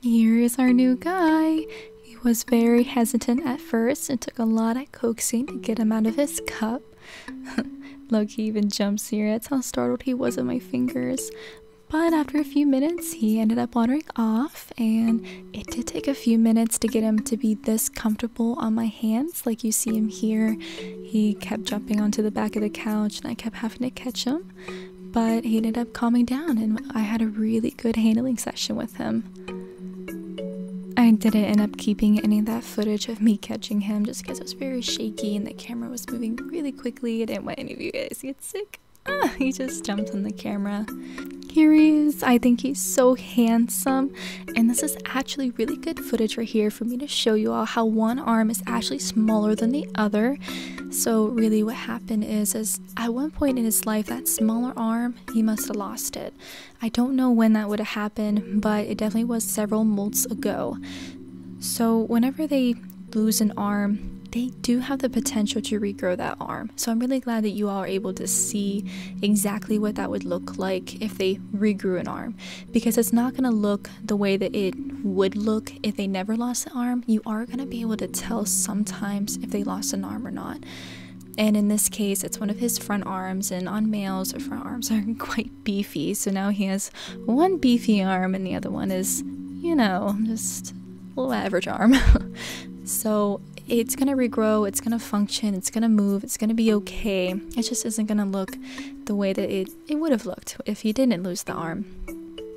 Here is our new guy. He was very hesitant at first. It took a lot of coaxing to get him out of his cup. Look, he even jumps here. That's how startled he was at my fingers. But after a few minutes, he ended up wandering off, and it did take a few minutes to get him to be this comfortable on my hands. Like you see him here, he kept jumping onto the back of the couch, and I kept having to catch him. But he ended up calming down, and I had a really good handling session with him. I didn't end up keeping any of that footage of me catching him just because it was very shaky and the camera was moving really quickly. I didn't want any of you guys to get sick. He just jumped on the camera. Here he is. I think he's so handsome, and this is actually really good footage right here for me to show you all how one arm is actually smaller than the other. So really what happened is at one point in his life, that smaller arm, he must have lost it. I don't know when that would have happened, but it definitely was several months ago. So whenever they lose an arm, they do have the potential to regrow that arm. So I'm really glad that you all are able to see exactly what that would look like if they regrew an arm, because it's not going to look the way that it would look if they never lost the arm. You are going to be able to tell sometimes if they lost an arm or not. And in this case, it's one of his front arms, and on males, their front arms are quite beefy. So now he has one beefy arm and the other one is, you know, just a little average arm. So it's going to regrow, it's going to function, it's going to move, it's going to be okay. It just isn't going to look the way that it would have looked if he didn't lose the arm.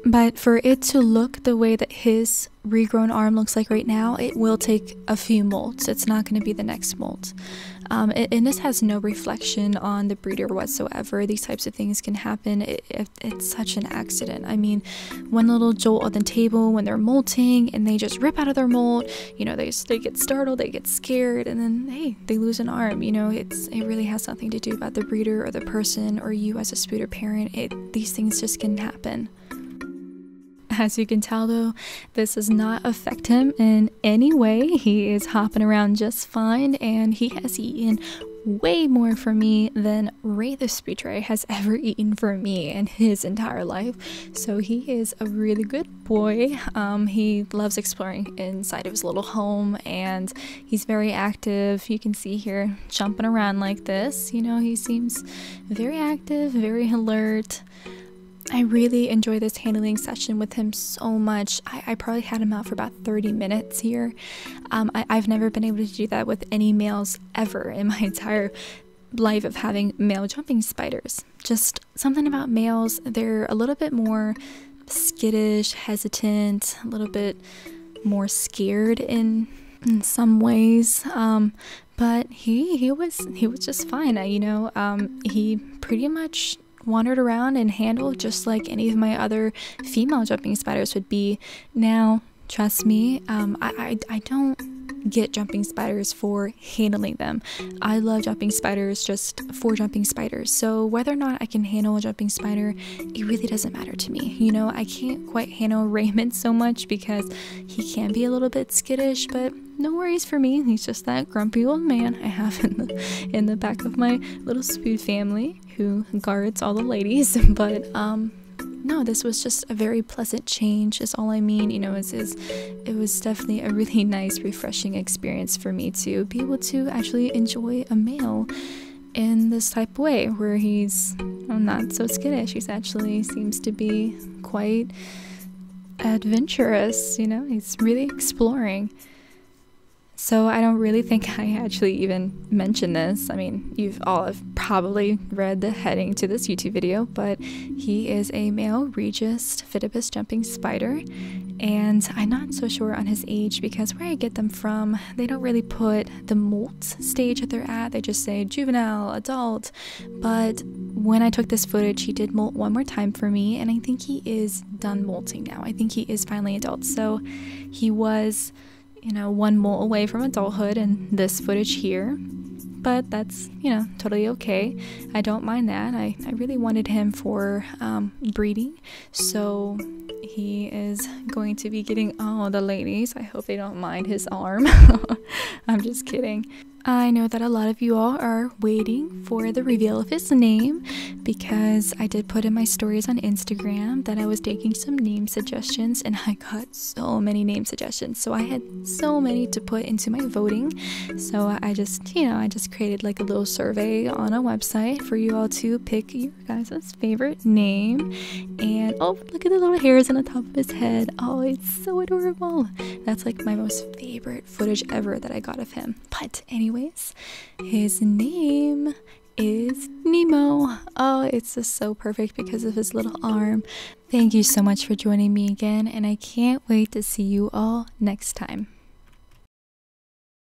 But for it to look the way that his regrown arm looks like right now, it will take a few molts. It's not going to be the next molt. And this has no reflection on the breeder whatsoever. These types of things can happen. It's such an accident. I mean, one little jolt on the table when they're molting and they just rip out of their molt, you know, they get startled, they get scared, and then, hey, they lose an arm. You know, it really has nothing to do about the breeder or the person or you as a spooder parent. These things just can happen. As you can tell though, this does not affect him in any way. He is hopping around just fine, and he has eaten way more for me than Ray the spooder has ever eaten for me in his entire life. So he is a really good boy. He loves exploring inside of his little home, and he's very active. You can see here jumping around like this. You know, he seems very active, very alert. I really enjoy this handling session with him so much. I probably had him out for about 30 minutes here. I've never been able to do that with any males ever in my entire life of having male jumping spiders. Just something about males, they're a little bit more skittish, hesitant, a little bit more scared in some ways. But he was just fine. He pretty much wandered around and handled just like any of my other female jumping spiders would be. Now, trust me, I don't get jumping spiders for handling them. I love jumping spiders just for jumping spiders. So whether or not I can handle a jumping spider, it really doesn't matter to me. You know, I can't quite handle Raymond so much because he can be a little bit skittish, but no worries for me. He's just that grumpy old man I have in the back of my little spood family who guards all the ladies. But no, this was just a very pleasant change is all I mean. You know, it was definitely a really nice, refreshing experience for me to be able to actually enjoy a male in this type of way where he's not so skittish. He's actually seems to be quite adventurous, you know, he's really exploring. So I don't really think I actually even mentioned this. I mean, you've all have probably read the heading to this YouTube video, but he is a male Regius Phidippus jumping spider, and I'm not so sure on his age because where I get them from, they don't really put the molt stage that they're at. They just say juvenile, adult. But when I took this footage, he did molt one more time for me, and I think he is done molting now. I think he is finally adult. So he was, you know, one molt away from adulthood in this footage here, but that's, you know, totally okay. I don't mind that. I really wanted him for breeding, so he is going to be getting all the ladies. I hope they don't mind his arm. I'm just kidding. I know that a lot of you all are waiting for the reveal of his name because I did put in my stories on Instagram that I was taking some name suggestions, and I got so many name suggestions. So I had so many to put into my voting. So I just created like a little survey on a website for you all to pick your guys' favorite name. And oh, look at the little hairs on the top of his head. Oh, it's so adorable. That's like my most favorite footage ever that I got of him. But anyways, his name is Nemo. Oh, it's just so perfect because of his little arm. Thank you so much for joining me again, and I can't wait to see you all next time.